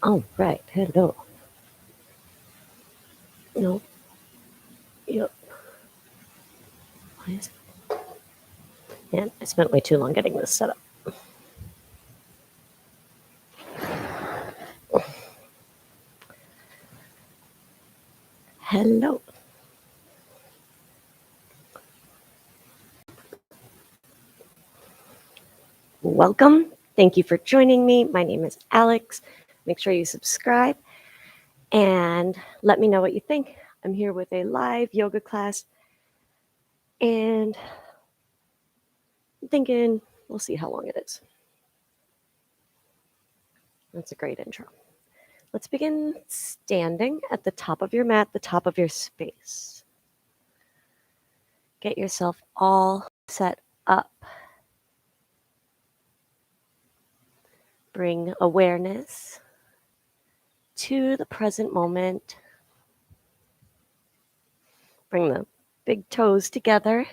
All right, hello. No, yep. Why is it? Man, I spent way too long getting this set up. Hello. Welcome. Thank you for joining me. My name is Alex. Make sure you subscribe and let me know what you think. I'm here with a live yoga class and I'm thinking we'll see how long it is. That's a great intro. Let's begin standing at the top of your mat, the top of your space. Get yourself all set up. Bring awareness to the present moment. Bring the big toes together.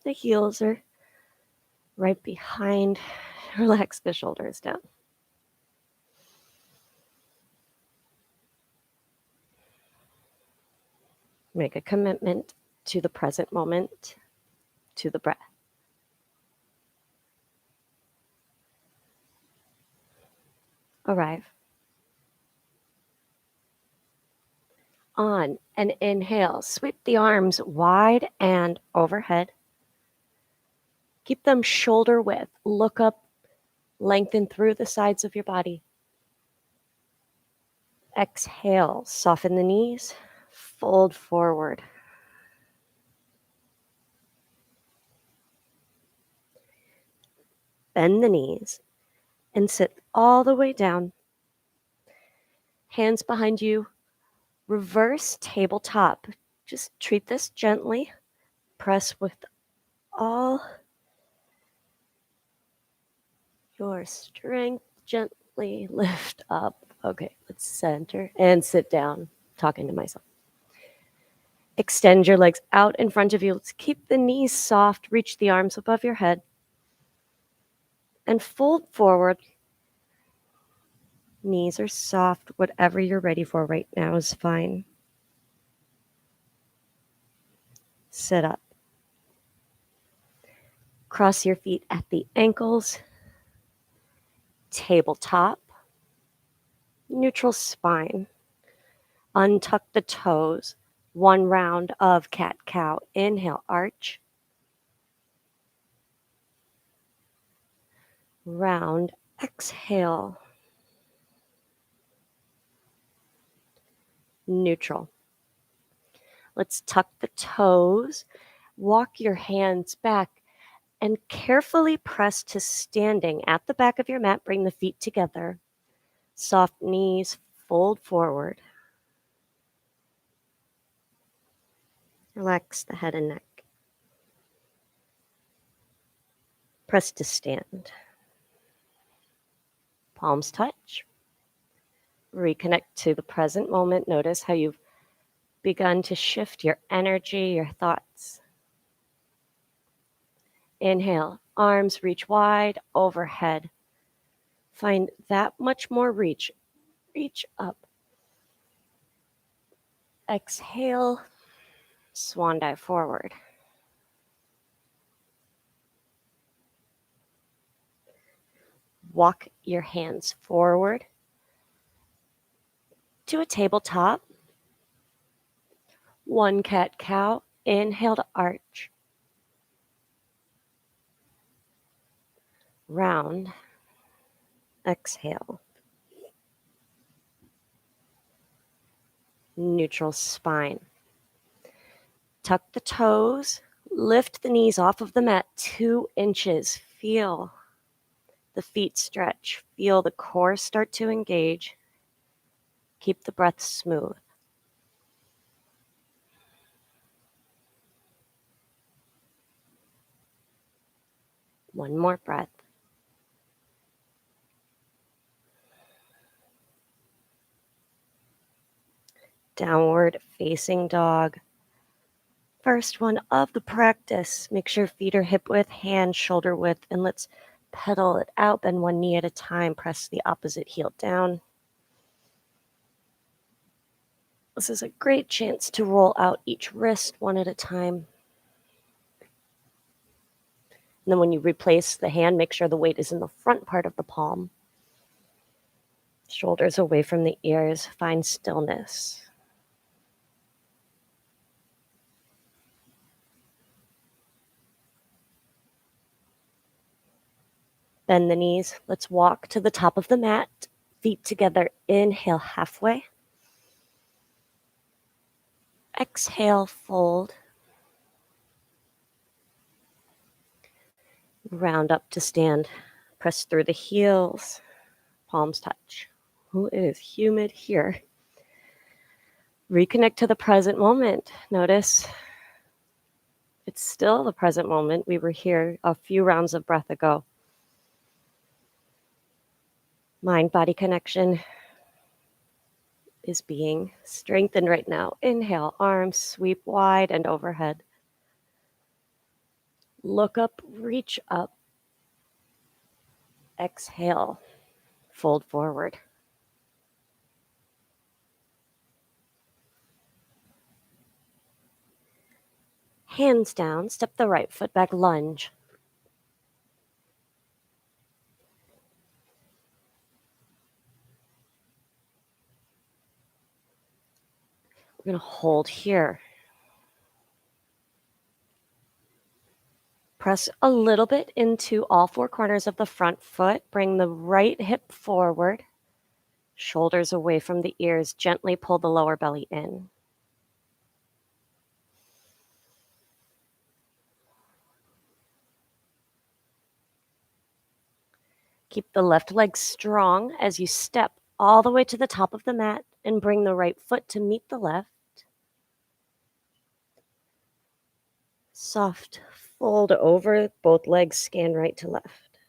The heels are right behind. Relax the shoulders down. Make a commitment to the present moment, to the breath. Arrive. On an inhale, sweep the arms wide and overhead. Keep them shoulder width. Look up, lengthen through the sides of your body. Exhale, soften the knees, fold forward. Bend the knees and sit all the way down. Hands behind you, reverse tabletop. Just treat this gently. Press with all your strength. Gently lift up. Okay, let's center and sit down. Talking to myself. Extend your legs out in front of you. Let's keep the knees soft. Reach the arms above your head. And fold forward. Knees are soft. Whatever you're ready for right now is fine. Sit up. Cross your feet at the ankles. Tabletop. Neutral spine. Untuck the toes. One round of cat-cow. Inhale, arch. Round, exhale. Neutral. Let's tuck the toes. Walk your hands back and carefully press to standing at the back of your mat. Bring the feet together. Soft knees, fold forward. Relax the head and neck. Press to stand. Palms touch. Reconnect to the present moment. Notice how you've begun to shift your energy, your thoughts. Inhale, arms reach wide overhead. Find that much more reach. Reach up. Exhale, swan dive forward. Walk your hands forward to a tabletop. One cat-cow. Inhale to arch. Round. Exhale. Neutral spine. Tuck the toes. Lift the knees off of the mat 2 inches. Feel the feet stretch. Feel the core start to engage. Keep the breath smooth. One more breath. Downward facing dog. First one of the practice. Make sure feet are hip width, hands shoulder width, and let's pedal it out, bend one knee at a time, press the opposite heel down. This is a great chance to roll out each wrist one at a time. And then when you replace the hand, make sure the weight is in the front part of the palm. Shoulders away from the ears, find stillness. Bend the knees. Let's walk to the top of the mat. Feet together. Inhale halfway. Exhale, fold. Round up to stand. Press through the heels. Palms touch. Ooh, it is humid here. Reconnect to the present moment. Notice it's still the present moment. We were here a few rounds of breath ago. Mind-body connection is being strengthened right now. Inhale, arms sweep wide and overhead. Look up, reach up. Exhale, fold forward. Hands down, step the right foot back, lunge. We're going to hold here. Press a little bit into all four corners of the front foot. Bring the right hip forward. Shoulders away from the ears. Gently pull the lower belly in. Keep the left leg strong as you step all the way to the top of the mat and bring the right foot to meet the left. Soft fold over, both legs scan right to left.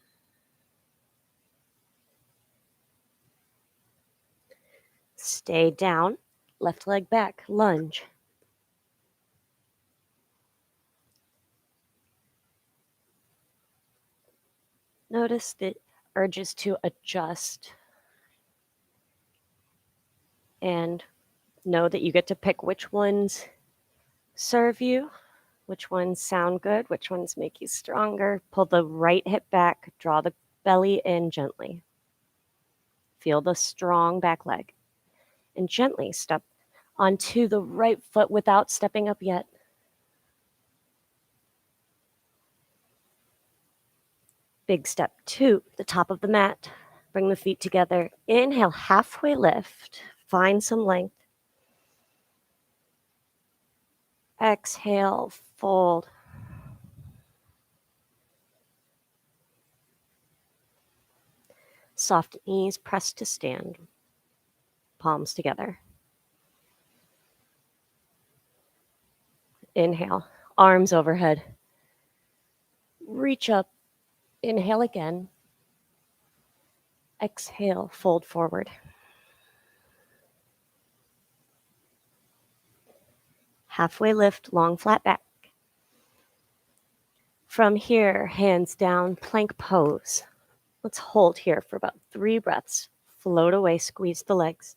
Stay down, left leg back, lunge. Notice the urges to adjust and know that you get to pick which ones serve you, which ones sound good, which ones make you stronger. Pull the right hip back, draw the belly in gently. Feel the strong back leg. And gently step onto the right foot without stepping up yet. Big step to the top of the mat. Bring the feet together. Inhale, halfway lift. Find some length. Exhale, fold. Soft knees, press to stand. Palms together. Inhale, arms overhead. Reach up. Inhale again. Exhale, fold forward. Halfway lift, long flat back. From here, hands down, plank pose. Let's hold here for about 3 breaths. Float away, squeeze the legs.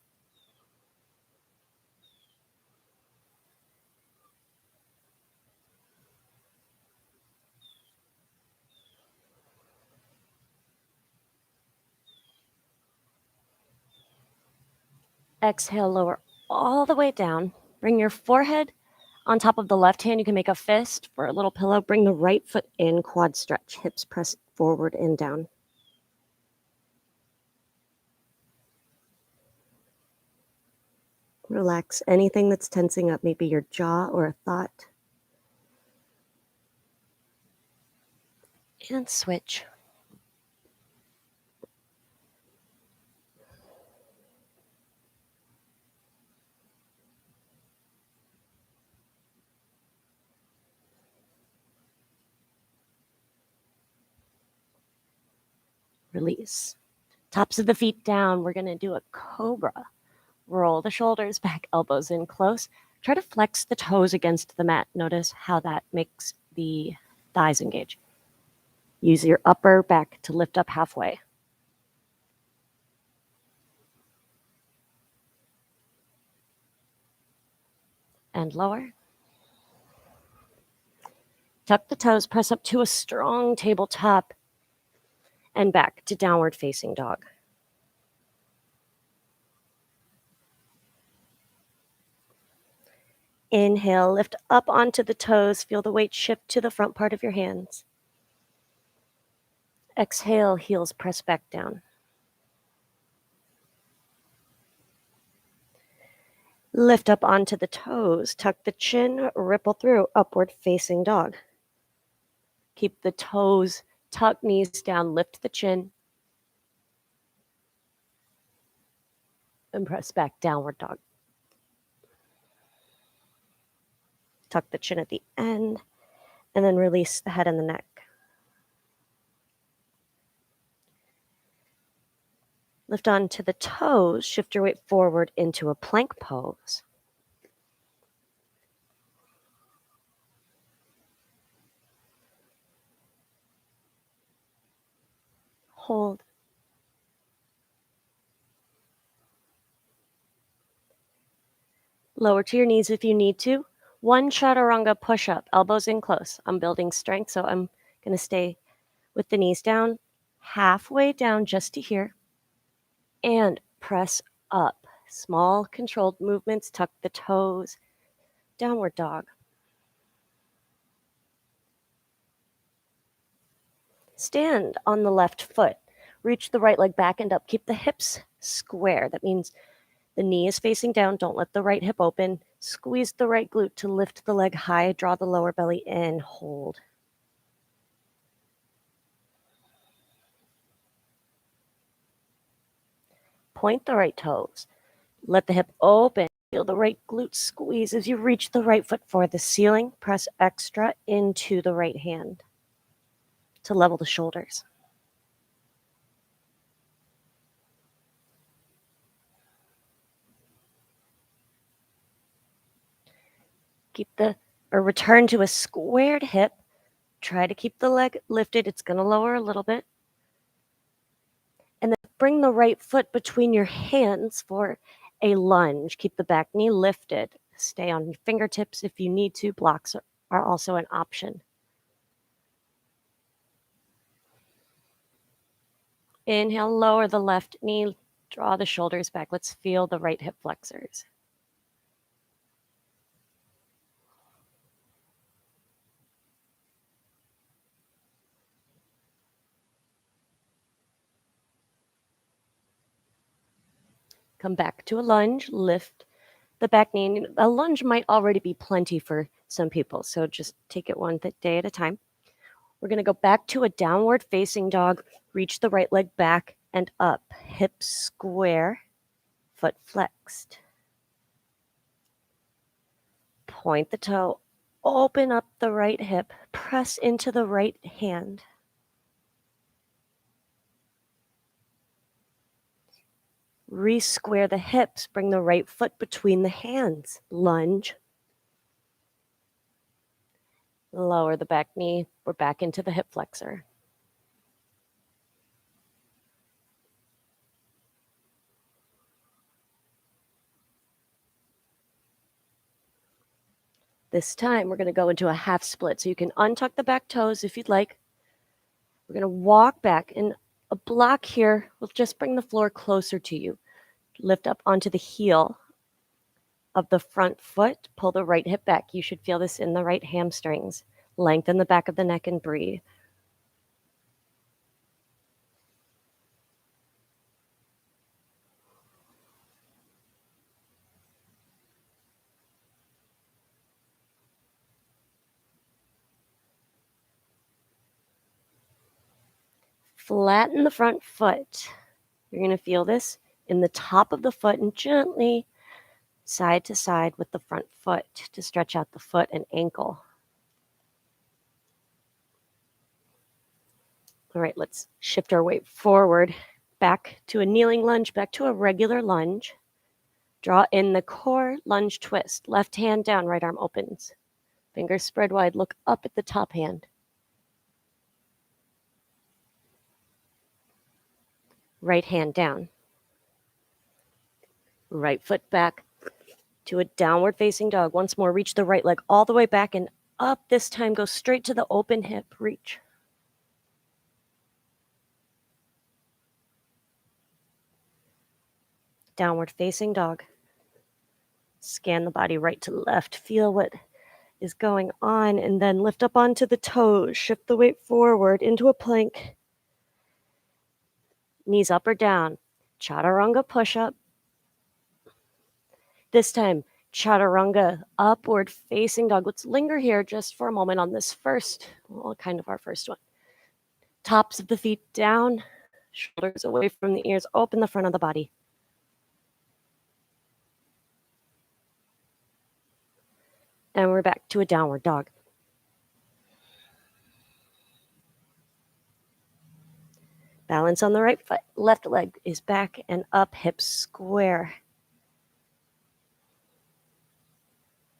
Exhale, lower all the way down. Bring your forehead on top of the left hand. You can make a fist for a little pillow. Bring the right foot in, quad stretch. Hips press forward and down. Relax anything that's tensing up, maybe your jaw or a thought. And switch. Release. Tops of the feet down. We're going to do a cobra. Roll the shoulders back, elbows in close. Try to flex the toes against the mat. Notice how that makes the thighs engage. Use your upper back to lift up halfway. And lower. Tuck the toes, press up to a strong tabletop, and back to downward facing dog. Inhale, lift up onto the toes, feel the weight shift to the front part of your hands. Exhale, heels press back down. Lift up onto the toes, tuck the chin, ripple through, upward facing dog. Keep the toes tucked, knees down, lift the chin, and press back, downward dog. Tuck the chin at the end, and then release the head and the neck. Lift onto the toes, shift your weight forward into a plank pose. Hold. Lower to your knees if you need to. One chaturanga push-up, elbows in close. I'm building strength, so I'm going to stay with the knees down, halfway down just to here, and press up. Small controlled movements, tuck the toes, downward dog. Stand on the left foot. Reach the right leg back and up. Keep the hips square. That means the knee is facing down. Don't let the right hip open. Squeeze the right glute to lift the leg high. Draw the lower belly in. Hold. Point the right toes. Let the hip open. Feel the right glute squeeze as you reach the right foot for the ceiling. Press extra into the right hand to level the shoulders. Return to a squared hip. Try to keep the leg lifted. It's going to lower a little bit. And then bring the right foot between your hands for a lunge. Keep the back knee lifted. Stay on your fingertips if you need to. Blocks are also an option. Inhale, lower the left knee. Draw the shoulders back. Let's feel the right hip flexors. Come back to a lunge. Lift the back knee. A lunge might already be plenty for some people, so just take it one day at a time. We're going to go back to a downward facing dog. Reach the right leg back and up. Hips square, foot flexed. Point the toe. Open up the right hip. Press into the right hand. Re-square the hips. Bring the right foot between the hands. Lunge. Lower the back knee. We're back into the hip flexor. This time, we're going to go into a half split. So you can untuck the back toes if you'd like. We're going to walk back. And a block here will just bring the floor closer to you. Lift up onto the heel of the front foot. Pull the right hip back. You should feel this in the right hamstrings. Lengthen the back of the neck and breathe. Flatten the front foot. You're going to feel this in the top of the foot and gently side to side with the front foot to stretch out the foot and ankle. All right, let's shift our weight forward, back to a kneeling lunge, back to a regular lunge. Draw in the core, lunge twist. Left hand down, right arm opens. Fingers spread wide, look up at the top hand. Right hand down. Right foot back to a downward facing dog. Once more, reach the right leg all the way back and up. This time, go straight to the open hip. Reach. Downward facing dog. Scan the body right to left. Feel what is going on, and then lift up onto the toes. Shift the weight forward into a plank. Knees up or down. Chaturanga push-up. This time, chaturanga upward facing dog. Let's linger here just for a moment on this first, well, kind of our first one. Tops of the feet down, shoulders away from the ears, open the front of the body. And we're back to a downward dog. Balance on the right foot. Left leg is back and up, hips square.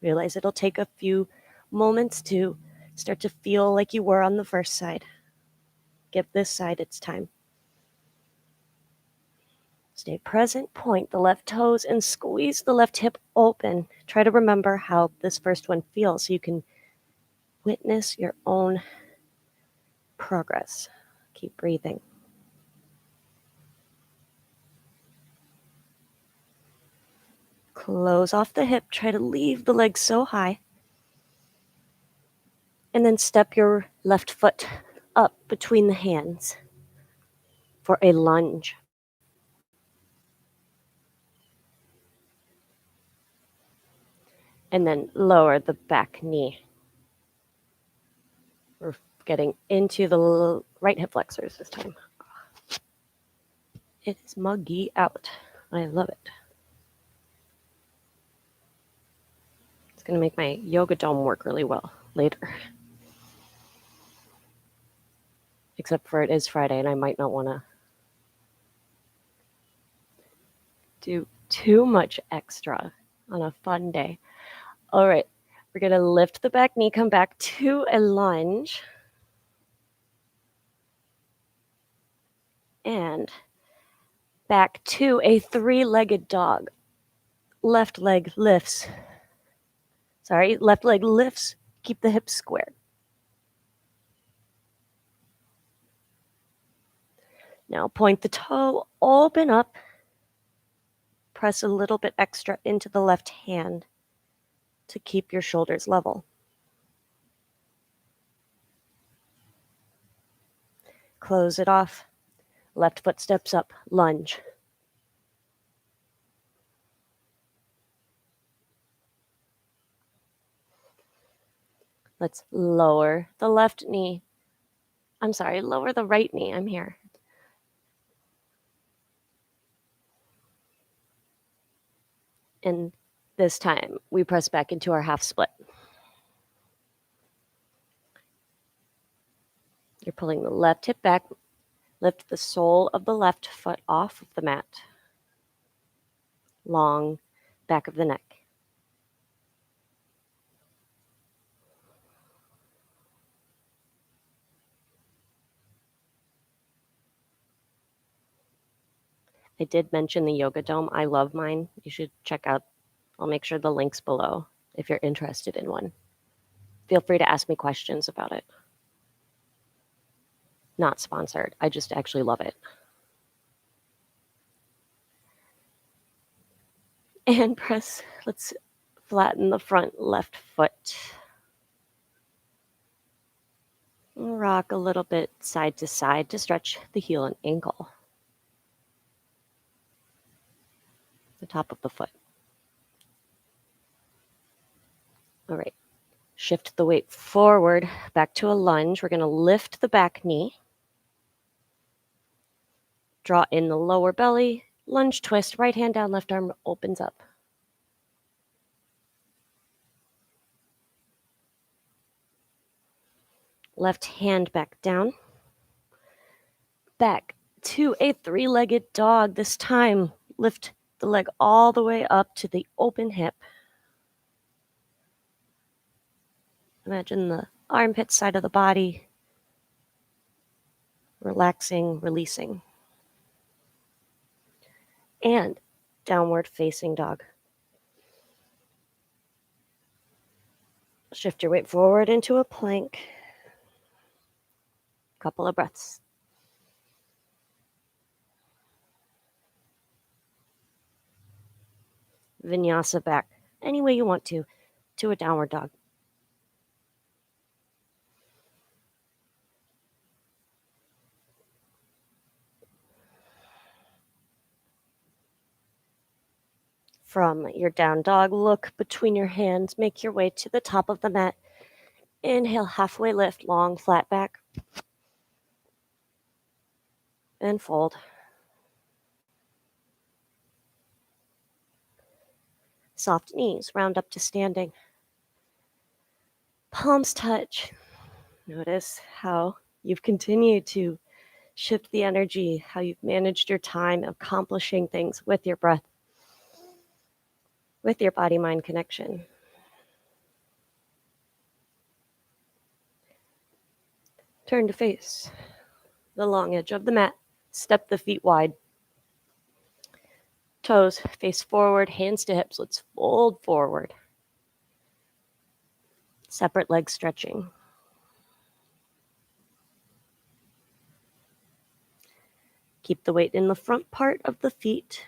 Realize it'll take a few moments to start to feel like you were on the first side. Give this side its time. Stay present, point the left toes and squeeze the left hip open. Try to remember how this first one feels so you can witness your own progress. Keep breathing. Close off the hip. Try to leave the leg so high. And then step your left foot up between the hands for a lunge. And then lower the back knee. We're getting into the right hip flexors this time. It is muggy out. I love it. It's going to make my yoga dome work really well later. Except for it is Friday and I might not want to do too much extra on a fun day. All right, we're going to lift the back knee, come back to a lunge. And back to a three-legged dog. Left leg lifts. Left leg lifts. Keep the hips squared. Now point the toe, open up. Press a little bit extra into the left hand to keep your shoulders level. Close it off. Left foot steps up, lunge. Let's lower the left knee. Lower the right knee. I'm here. And this time we press back into our half split. You're pulling the left hip back. Lift the sole of the left foot off of the mat. Long back of the neck. I did mention the yoga dome. I love mine. You should check out. I'll make sure the link's below if you're interested in one. Feel free to ask me questions about it. Not sponsored. I just actually love it. And press. Let's flatten the front left foot. Rock a little bit side to side to stretch the heel and ankle. The top of the foot. All right. Shift the weight forward, back to a lunge. We're going to lift the back knee. Draw in the lower belly. Lunge twist. Right hand down, left arm opens up. Left hand back down. Back to a three-legged dog. This time, lift the leg all the way up to the open hip. Imagine the armpit side of the body relaxing, releasing. and downward facing dog. Shift your weight forward into a plank. Couple of breaths. Vinyasa back any way you want to a downward dog. From your down dog, look between your hands, make your way to the top of the mat. Inhale, halfway lift, long, flat back. And fold. Soft knees, round up to standing. Palms touch. Notice how you've continued to shift the energy, how you've managed your time accomplishing things with your breath, with your body-mind connection. Turn to face the long edge of the mat. Step the feet wide. Toes face forward, hands to hips. Let's fold forward. Separate leg stretching. Keep the weight in the front part of the feet.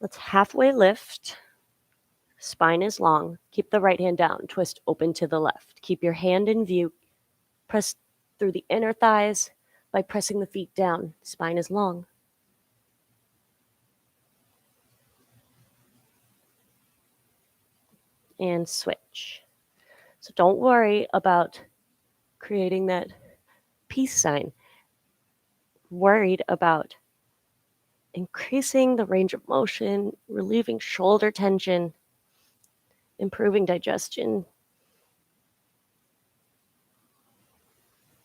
Let's halfway lift. Spine is long. Keep the right hand down. Twist open to the left. Keep your hand in view. Press through the inner thighs by pressing the feet down. Spine is long. And switch. So don't worry about creating that peace sign. Worried about increasing the range of motion, relieving shoulder tension, improving digestion.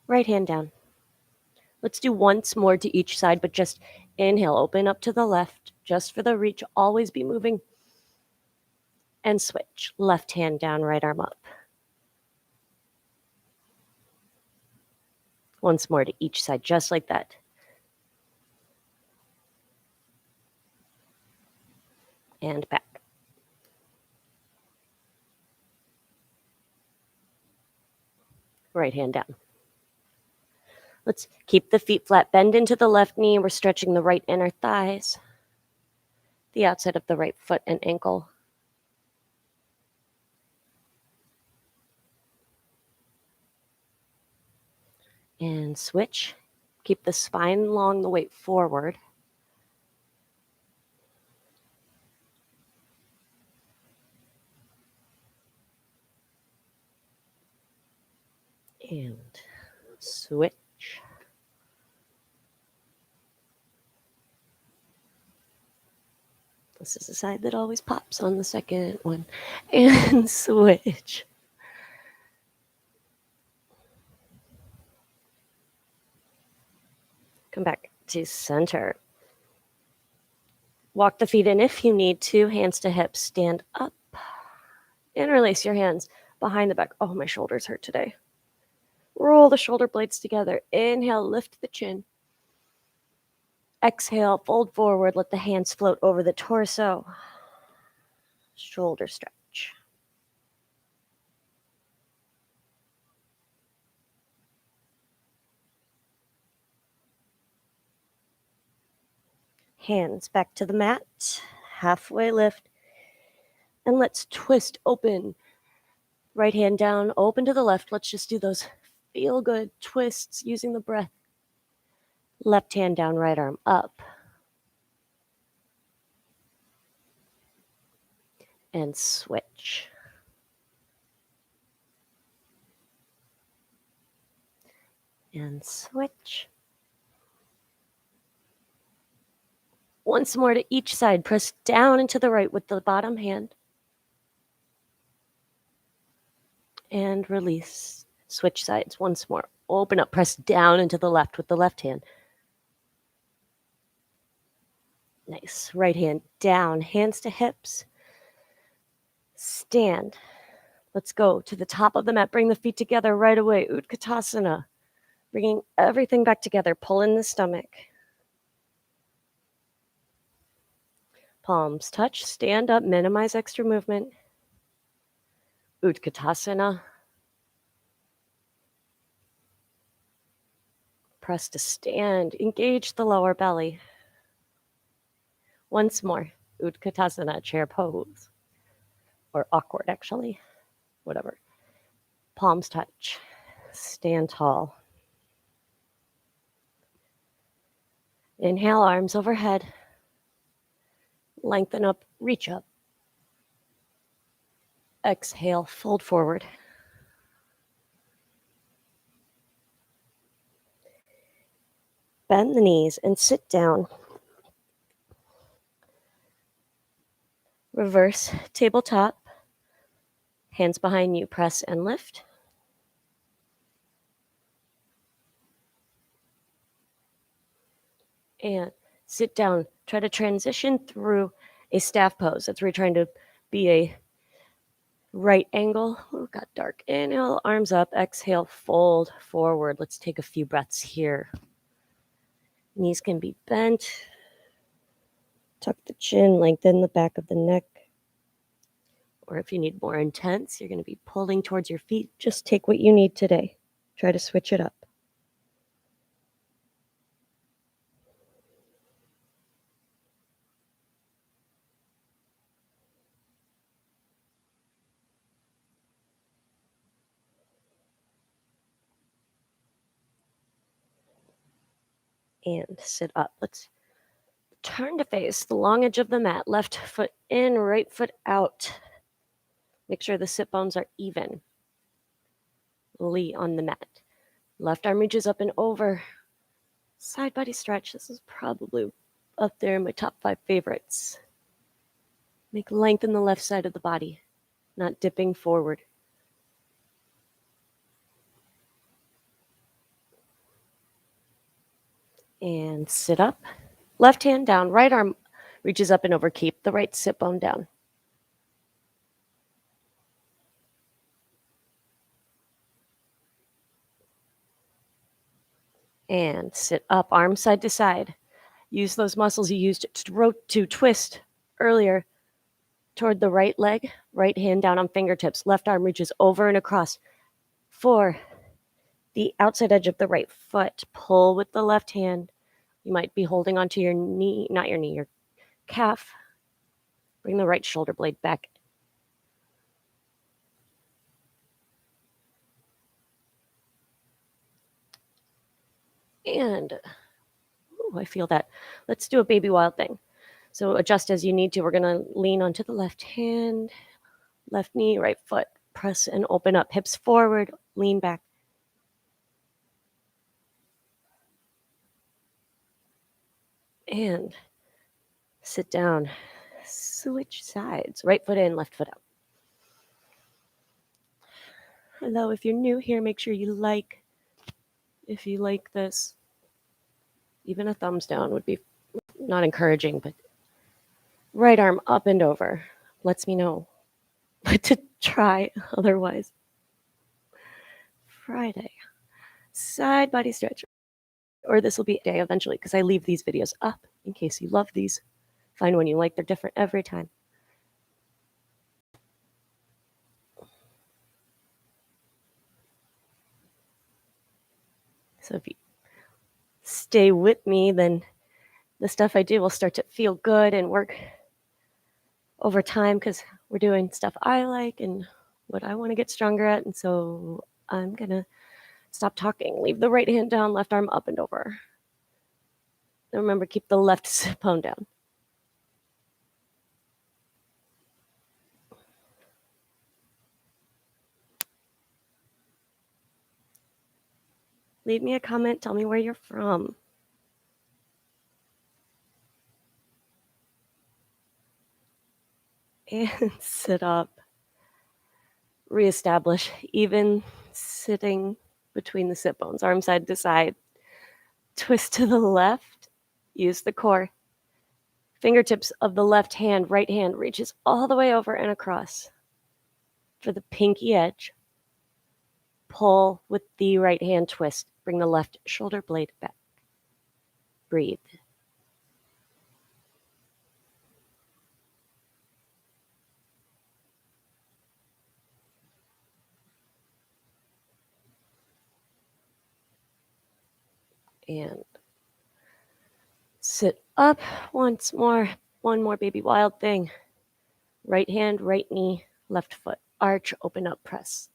Right hand down. Let's do once more to each side, but just inhale, open up to the left, just for the reach, always be moving. And switch, left hand down, right arm up. Once more to each side, just like that. And back. Right hand down. Let's keep the feet flat, bend into the left knee. We're stretching the right inner thighs, the outside of the right foot and ankle. And switch. Keep the spine long, the weight forward. And switch. This is the side that always pops on the second one. And switch. Come back to center. Walk the feet in if you need to. Hands to hips. Stand up. Interlace your hands behind the back. Oh, my shoulders hurt today. Roll the shoulder blades together. Inhale, lift the chin. Exhale, fold forward. Let the hands float over the torso. Shoulder stretch. Hands back to the mat. Halfway lift. And let's twist open. Right hand down, open to the left. Let's just do those feel good twists using the breath. Left hand down, right arm up. And switch. And switch. Once more to each side. Press down and to the right with the bottom hand. And release. Switch sides once more. Open up, press down into the left with the left hand. Nice. Right hand down, hands to hips. Stand. Let's go to the top of the mat. Bring the feet together right away. Utkatasana. Bringing everything back together. Pull in the stomach. Palms touch. Stand up. Minimize extra movement. Utkatasana. Press to stand. Engage the lower belly. Once more. Utkatasana, chair pose. Or awkward, actually. Whatever. Palms touch. Stand tall. Inhale, arms overhead. Lengthen up, reach up. Exhale, fold forward. Bend the knees and sit down. Reverse tabletop. Hands behind you, press and lift. And sit down. Try to transition through a staff pose. That's where you're trying to be a right angle. Oh, got dark. Inhale, arms up. Exhale, fold forward. Let's take a few breaths here. Knees can be bent. Tuck the chin, lengthen the back of the neck. Or if you need more intense, you're going to be pulling towards your feet. Just take what you need today. Try to switch it up. And sit up. Let's turn to face the long edge of the mat. Left foot in, right foot out. Make sure the sit bones are evenly on the mat. Left arm reaches up and over. Side body stretch. This is probably up there in my top 5 favorites. Make length in the left side of the body, not dipping forward. And sit up. Left hand down, right arm reaches up and over. Keep the right sit bone down. And sit up, arm side to side. Use those muscles you used to twist earlier toward the right leg. Right hand down on fingertips. Left arm reaches over and across. For the outside edge of the right foot, pull with the left hand. You might be holding onto your knee, not your knee, your calf. Bring the right shoulder blade back. And, ooh, I feel that. Let's do a baby wild thing. So adjust as you need to. We're going to lean onto the left hand, left knee, right foot. Press and open up. Hips forward, lean back. And sit down. Switch sides. Right foot in, left foot out. Hello, if you're new here, make sure you like. If you like this, even a thumbs down would be not encouraging, but right arm up and over lets me know what to try otherwise. Friday. Side body stretch. Or this will be a day eventually because I leave these videos up in case you love these. Find one you like. They're different every time. So if you stay with me, then the stuff I do will start to feel good and work over time because we're doing stuff I like and what I want to get stronger at. And so I'm going to stop talking. Leave the right hand down, left arm up and over. And remember, keep the left sit bone down. Leave me a comment. Tell me where you're from. And sit up. Reestablish even sitting between the sit bones, arm side to side. Twist to the left. Use the core. Fingertips of the left hand, right hand reaches all the way over and across. For the pinky edge, pull with the right hand twist. Bring the left shoulder blade back. Breathe. And sit up once more. One more baby wild thing. Right hand, right knee, left foot. Arch, open up, press.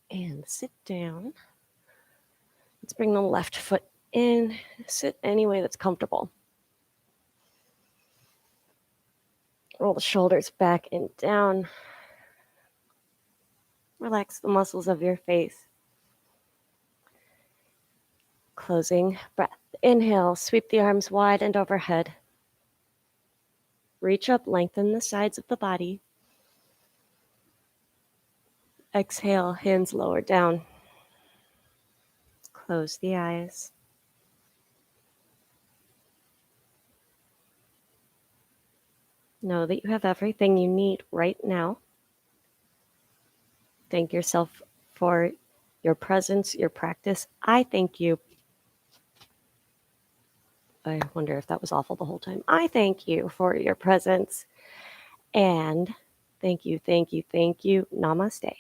And sit down. Let's bring the left foot in. Sit any way that's comfortable. Roll the shoulders back and down. Relax the muscles of your face. Closing breath. Inhale, sweep the arms wide and overhead. Reach up, lengthen the sides of the body. Exhale, hands lower down. Close the eyes. Know that you have everything you need right now. Thank yourself for your presence, your practice. I thank you. I wonder if that was awful the whole time. I thank you for your presence. And thank you, thank you, thank you. Namaste.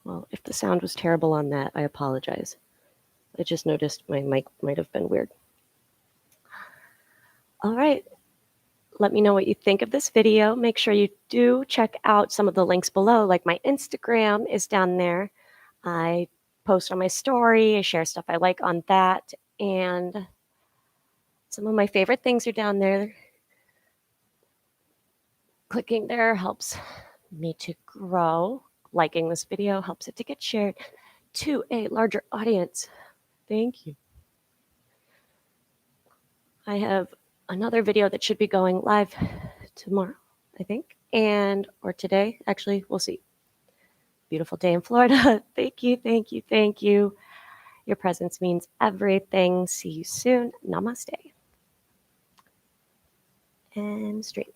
Well, if the sound was terrible on that, I apologize. I just noticed my mic might have been weird. All right. Let me know what you think of this video. Make sure you do check out some of the links below, like my Instagram is down there. I post on my story. I share stuff I like on that. And some of my favorite things are down there. Clicking there helps me to grow. Liking this video helps it to get shared to a larger audience. Thank you. I have another video that should be going live tomorrow, I think, or today. Actually, we'll see. Beautiful day in Florida. Thank you, thank you, thank you. Your presence means everything. See you soon. Namaste. And straight.